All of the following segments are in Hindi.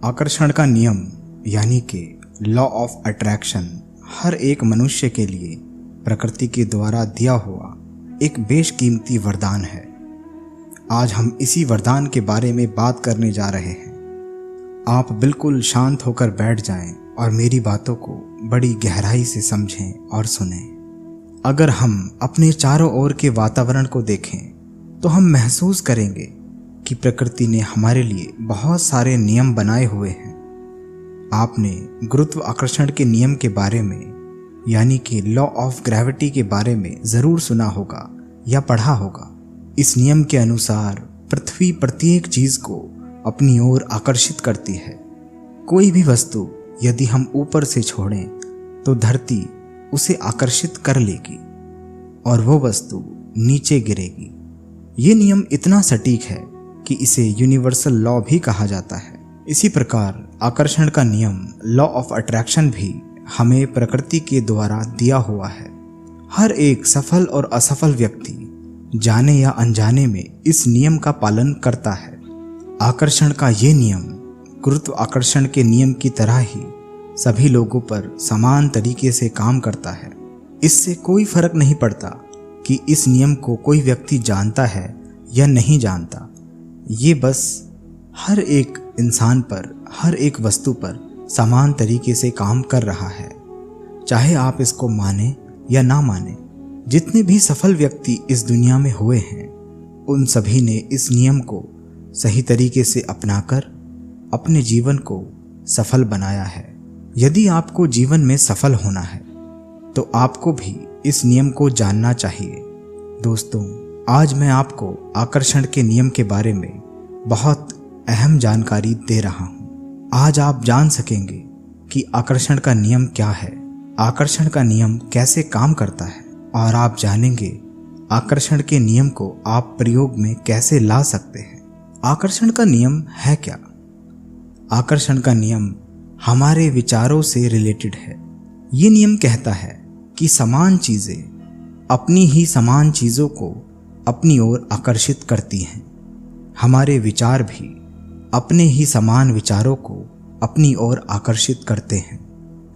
आकर्षण का नियम यानी कि लॉ ऑफ अट्रैक्शन हर एक मनुष्य के लिए प्रकृति के द्वारा दिया हुआ एक बेशकीमती वरदान है। आज हम इसी वरदान के बारे में बात करने जा रहे हैं। आप बिल्कुल शांत होकर बैठ जाएं और मेरी बातों को बड़ी गहराई से समझें और सुनें। अगर हम अपने चारों ओर के वातावरण को देखें तो हम महसूस करेंगे कि प्रकृति ने हमारे लिए बहुत सारे नियम बनाए हुए हैं। आपने गुरुत्वाकर्षण के नियम के बारे में यानी कि लॉ ऑफ ग्रेविटी के बारे में ज़रूर सुना होगा या पढ़ा होगा। इस नियम के अनुसार पृथ्वी प्रत्येक चीज़ को अपनी ओर आकर्षित करती है। कोई भी वस्तु यदि हम ऊपर से छोड़ें तो धरती उसे आकर्षित कर लेगी और वो वस्तु नीचे गिरेगी। ये नियम इतना सटीक है कि इसे यूनिवर्सल लॉ भी कहा जाता है। इसी प्रकार आकर्षण का नियम लॉ ऑफ अट्रैक्शन भी हमें प्रकृति के द्वारा दिया हुआ है। हर एक सफल और असफल व्यक्ति जाने या अनजाने में इस नियम का पालन करता है। आकर्षण का ये नियम गुरुत्वाकर्षण के नियम की तरह ही सभी लोगों पर समान तरीके से काम करता है। इससे कोई फर्क नहीं पड़ता कि इस नियम को कोई व्यक्ति जानता है या नहीं जानता। ये बस हर एक इंसान पर, हर एक वस्तु पर समान तरीके से काम कर रहा है, चाहे आप इसको माने या ना माने। जितने भी सफल व्यक्ति इस दुनिया में हुए हैं उन सभी ने इस नियम को सही तरीके से अपनाकर अपने जीवन को सफल बनाया है। यदि आपको जीवन में सफल होना है तो आपको भी इस नियम को जानना चाहिए। दोस्तों, आज मैं आपको आकर्षण के नियम के बारे में बहुत अहम जानकारी दे रहा हूँ। आज आप जान सकेंगे कि आकर्षण का नियम क्या है, आकर्षण का नियम कैसे काम करता है और आप जानेंगे आकर्षण के नियम को आप प्रयोग में कैसे ला सकते हैं। आकर्षण का नियम है क्या? आकर्षण का नियम हमारे विचारों से रिलेटेड है। ये नियम कहता है कि समान चीज़ें अपनी ही समान चीज़ों को अपनी ओर आकर्षित करती हैं। हमारे विचार भी अपने ही समान विचारों को अपनी ओर आकर्षित करते हैं।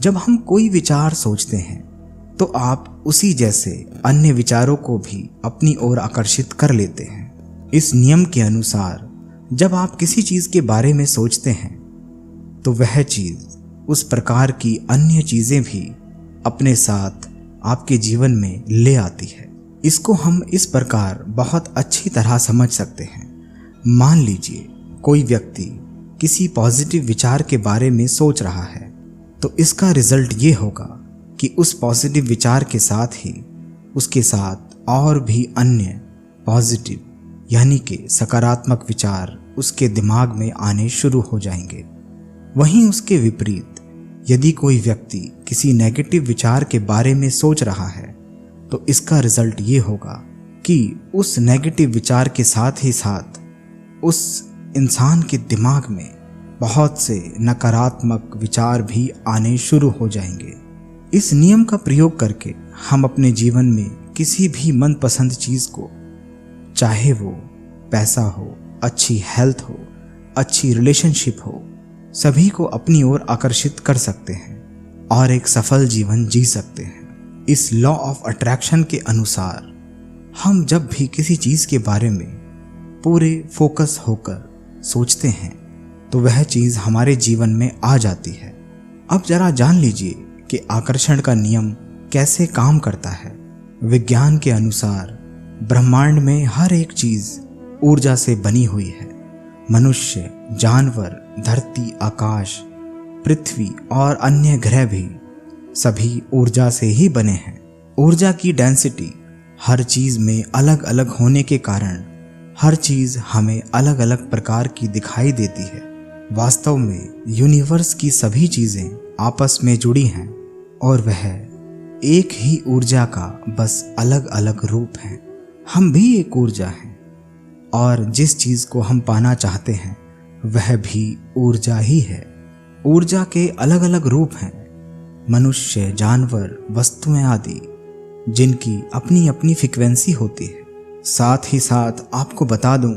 जब हम कोई विचार सोचते हैं तो आप उसी जैसे अन्य विचारों को भी अपनी ओर आकर्षित कर लेते हैं। इस नियम के अनुसार जब आप किसी चीज़ के बारे में सोचते हैं तो वह चीज़, उस प्रकार की अन्य चीज़ें भी अपने साथ आपके जीवन में ले आती है। इसको हम इस प्रकार बहुत अच्छी तरह समझ सकते हैं। मान लीजिए कोई व्यक्ति किसी पॉजिटिव विचार के बारे में सोच रहा है तो इसका रिजल्ट ये होगा कि उस पॉजिटिव विचार के साथ ही उसके साथ और भी अन्य पॉजिटिव यानी कि सकारात्मक विचार उसके दिमाग में आने शुरू हो जाएंगे। वहीं उसके विपरीत यदि कोई व्यक्ति किसी नेगेटिव विचार के बारे में सोच रहा है तो इसका रिजल्ट ये होगा कि उस नेगेटिव विचार के साथ ही साथ उस इंसान के दिमाग में बहुत से नकारात्मक विचार भी आने शुरू हो जाएंगे। इस नियम का प्रयोग करके हम अपने जीवन में किसी भी मनपसंद चीज़ को, चाहे वो पैसा हो, अच्छी हेल्थ हो, अच्छी रिलेशनशिप हो, सभी को अपनी ओर आकर्षित कर सकते हैं और एक सफल जीवन जी सकते हैं। इस लॉ ऑफ अट्रैक्शन के अनुसार हम जब भी किसी चीज़ के बारे में पूरे फोकस होकर सोचते हैं तो वह चीज़ हमारे जीवन में आ जाती है। अब जरा जान लीजिए कि आकर्षण का नियम कैसे काम करता है। विज्ञान के अनुसार ब्रह्मांड में हर एक चीज़ ऊर्जा से बनी हुई है। मनुष्य, जानवर, धरती, आकाश, पृथ्वी और अन्य ग्रह भी सभी ऊर्जा से ही बने हैं। ऊर्जा की डेंसिटी हर चीज़ में अलग अलग होने के कारण हर चीज़ हमें अलग अलग प्रकार की दिखाई देती है। वास्तव में यूनिवर्स की सभी चीज़ें आपस में जुड़ी हैं और वह एक ही ऊर्जा का बस अलग अलग रूप है। हम भी एक ऊर्जा हैं और जिस चीज़ को हम पाना चाहते हैं वह भी ऊर्जा ही है। ऊर्जा के अलग अलग रूप हैं, मनुष्य, जानवर, वस्तुएं आदि, जिनकी अपनी अपनी फ्रीक्वेंसी होती है। साथ ही साथ आपको बता दूं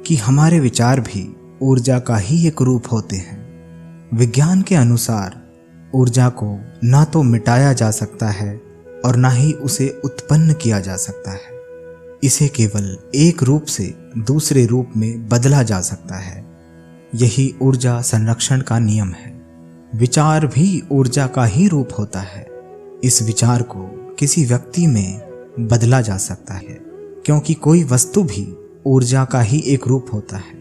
कि हमारे विचार भी ऊर्जा का ही एक रूप होते हैं। विज्ञान के अनुसार ऊर्जा को ना तो मिटाया जा सकता है और ना ही उसे उत्पन्न किया जा सकता है। इसे केवल एक रूप से दूसरे रूप में बदला जा सकता है। यही ऊर्जा संरक्षण का नियम है। विचार भी ऊर्जा का ही रूप होता है। इस विचार को किसी व्यक्ति में बदला जा सकता है, क्योंकि कोई वस्तु भी ऊर्जा का ही एक रूप होता है।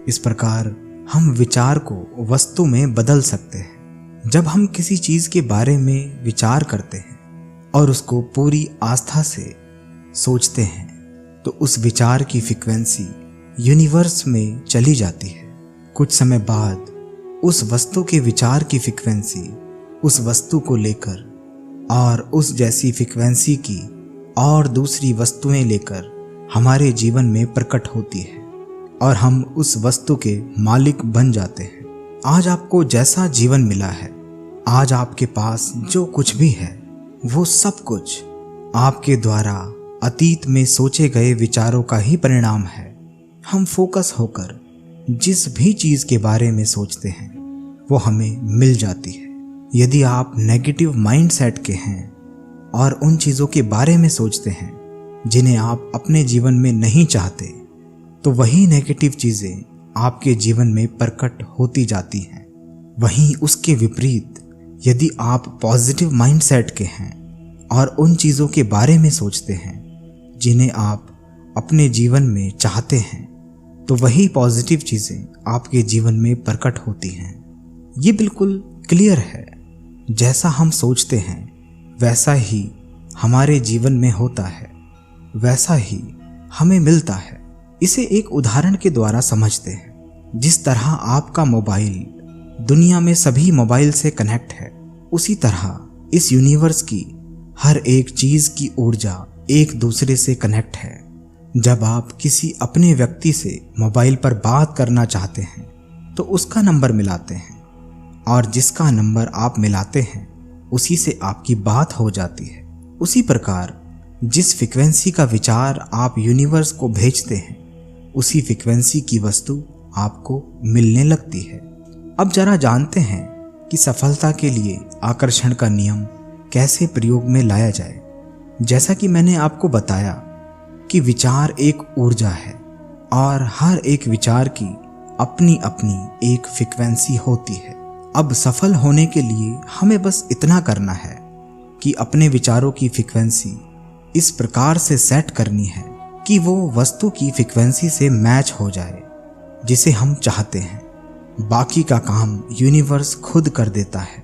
इस प्रकार हम विचार को वस्तु में बदल सकते हैं। जब हम किसी चीज के बारे में विचार करते हैं और उसको पूरी आस्था से सोचते हैं, तो उस विचार की फ्रीक्वेंसी यूनिवर्स में चली जाती है। कुछ समय बाद उस वस्तु के विचार की फ्रीक्वेंसी उस वस्तु को लेकर और उस जैसी फ्रीक्वेंसी की और दूसरी वस्तुएं लेकर हमारे जीवन में प्रकट होती है और हम उस वस्तु के मालिक बन जाते हैं। आज आपको जैसा जीवन मिला है, आज आपके पास जो कुछ भी है, वो सब कुछ आपके द्वारा अतीत में सोचे गए विचारों का ही परिणाम है। हम फोकस होकर जिस भी चीज के बारे में सोचते हैं वो हमें मिल जाती है। यदि आप नेगेटिव माइंडसेट के हैं और उन चीजों के बारे में सोचते हैं जिन्हें आप अपने जीवन में नहीं चाहते, तो वही नेगेटिव चीजें आपके जीवन में प्रकट होती जाती हैं। वहीं उसके विपरीत यदि आप पॉजिटिव माइंडसेट के हैं और उन चीजों के बारे में सोचते हैं जिन्हें आप अपने जीवन में चाहते हैं, तो वही पॉजिटिव चीजें आपके जीवन में प्रकट होती हैं। ये बिल्कुल क्लियर है। जैसा हम सोचते हैं वैसा ही हमारे जीवन में होता है, वैसा ही हमें मिलता है। इसे एक उदाहरण के द्वारा समझते हैं। जिस तरह आपका मोबाइल दुनिया में सभी मोबाइल से कनेक्ट है, उसी तरह इस यूनिवर्स की हर एक चीज की ऊर्जा एक दूसरे से कनेक्ट है। जब आप किसी अपने व्यक्ति से मोबाइल पर बात करना चाहते हैं तो उसका नंबर मिलाते हैं और जिसका नंबर आप मिलाते हैं उसी से आपकी बात हो जाती है। उसी प्रकार जिस फ्रीक्वेंसी का विचार आप यूनिवर्स को भेजते हैं, उसी फ्रीक्वेंसी की वस्तु आपको मिलने लगती है। अब जरा जानते हैं कि सफलता के लिए आकर्षण का नियम कैसे प्रयोग में लाया जाए। जैसा कि मैंने आपको बताया कि विचार एक ऊर्जा है और हर एक विचार की अपनी अपनी एक फ्रीक्वेंसी होती है। अब सफल होने के लिए हमें बस इतना करना है कि अपने विचारों की फ्रीक्वेंसी इस प्रकार से सेट करनी है कि वो वस्तु की फ्रीक्वेंसी से मैच हो जाए जिसे हम चाहते हैं। बाकी का काम यूनिवर्स खुद कर देता है।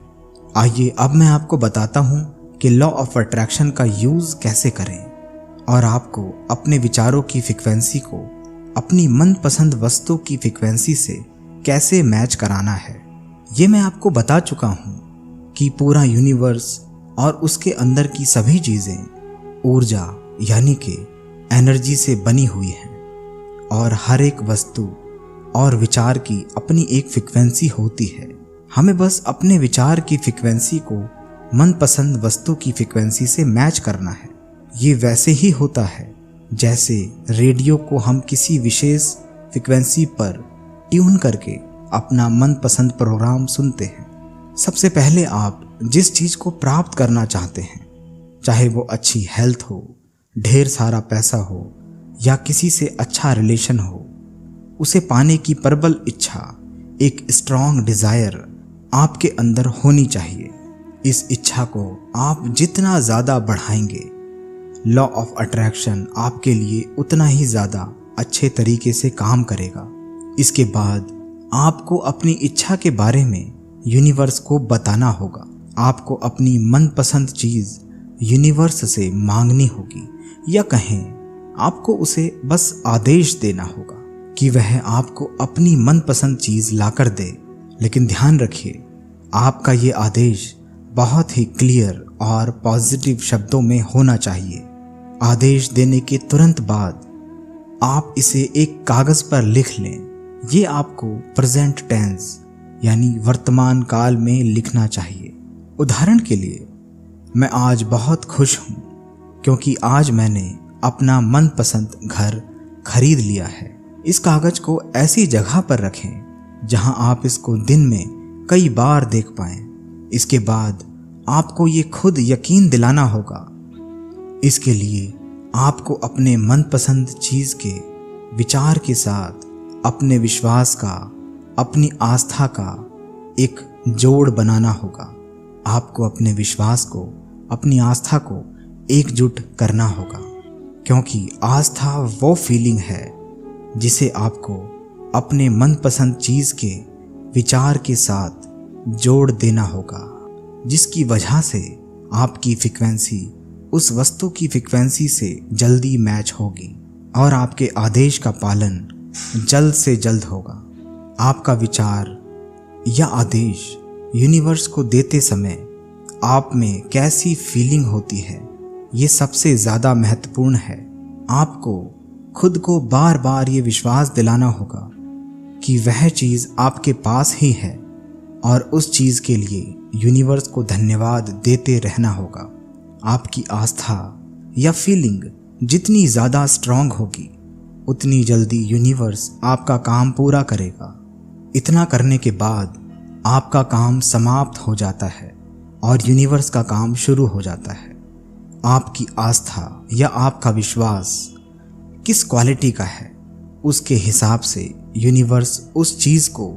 आइए अब मैं आपको बताता हूँ कि लॉ ऑफ अट्रैक्शन का यूज कैसे करें और आपको अपने विचारों की फ्रीक्वेंसी को अपनी मनपसंद वस्तु की फ्रीक्वेंसी से कैसे मैच कराना है। ये मैं आपको बता चुका हूँ कि पूरा यूनिवर्स और उसके अंदर की सभी चीजें ऊर्जा यानी कि एनर्जी से बनी हुई हैं और हर एक वस्तु और विचार की अपनी एक फ्रीक्वेंसी होती है। हमें बस अपने विचार की फ्रीक्वेंसी को मनपसंद वस्तु की फ्रीक्वेंसी से मैच करना है। ये वैसे ही होता है जैसे रेडियो को हम किसी विशेष फ्रीक्वेंसी पर ट्यून करके अपना मनपसंद प्रोग्राम सुनते हैं। सबसे पहले आप जिस चीज को प्राप्त करना चाहते हैं, चाहे वो अच्छी हेल्थ हो, ढेर सारा पैसा हो या किसी से अच्छा रिलेशन हो, उसे पाने की प्रबल इच्छा, एक स्ट्रॉन्ग डिजायर आपके अंदर होनी चाहिए। इस इच्छा को आप जितना ज्यादा बढ़ाएंगे, लॉ ऑफ अट्रैक्शन आपके लिए उतना ही ज्यादा अच्छे तरीके से काम करेगा। इसके बाद आपको अपनी इच्छा के बारे में यूनिवर्स को बताना होगा। आपको अपनी मनपसंद चीज यूनिवर्स से मांगनी होगी, या कहें आपको उसे बस आदेश देना होगा कि वह आपको अपनी मनपसंद चीज लाकर दे। लेकिन ध्यान रखिए, आपका ये आदेश बहुत ही क्लियर और पॉजिटिव शब्दों में होना चाहिए। आदेश देने के तुरंत बाद आप इसे एक कागज पर लिख लें। ये आपको प्रेजेंट टेंस यानी वर्तमान काल में लिखना चाहिए। उदाहरण के लिए, मैं आज बहुत खुश हूँ क्योंकि आज मैंने अपना मनपसंद घर खरीद लिया है। इस कागज को ऐसी जगह पर रखें जहां आप इसको दिन में कई बार देख पाएं। इसके बाद आपको ये खुद यकीन दिलाना होगा। इसके लिए आपको अपने मनपसंद चीज़ के विचार के साथ अपने विश्वास का, अपनी आस्था का एक जोड़ बनाना होगा। आपको अपने विश्वास को, अपनी आस्था को एकजुट करना होगा, क्योंकि आस्था वो फीलिंग है जिसे आपको अपने मनपसंद चीज़ के विचार के साथ जोड़ देना होगा, जिसकी वजह से आपकी फ्रीक्वेंसी उस वस्तु की फ्रीक्वेंसी से जल्दी मैच होगी और आपके आदेश का पालन जल्द से जल्द होगा। आपका विचार या आदेश यूनिवर्स को देते समय आप में कैसी फीलिंग होती है, ये सबसे ज़्यादा महत्वपूर्ण है। आपको खुद को बार बार ये विश्वास दिलाना होगा कि वह चीज़ आपके पास ही है और उस चीज़ के लिए यूनिवर्स को धन्यवाद देते रहना होगा। आपकी आस्था या फीलिंग जितनी ज़्यादा स्ट्रांग होगी, उतनी जल्दी यूनिवर्स आपका काम पूरा करेगा। इतना करने के बाद आपका काम समाप्त हो जाता है और यूनिवर्स का काम शुरू हो जाता है। आपकी आस्था या आपका विश्वास किस क्वालिटी का है, उसके हिसाब से यूनिवर्स उस चीज़ को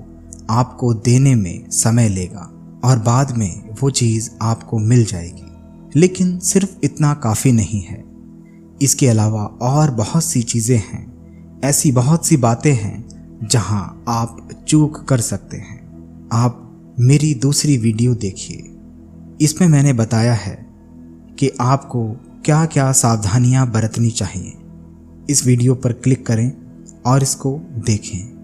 आपको देने में समय लेगा और बाद में वो चीज़ आपको मिल जाएगी। लेकिन सिर्फ इतना काफ़ी नहीं है, इसके अलावा और बहुत सी चीज़ें हैं, ऐसी बहुत सी बातें हैं जहां आप चूक कर सकते हैं। आप मेरी दूसरी वीडियो देखिए, इसमें मैंने बताया है कि आपको क्या क्या सावधानियां बरतनी चाहिए। इस वीडियो पर क्लिक करें और इसको देखें।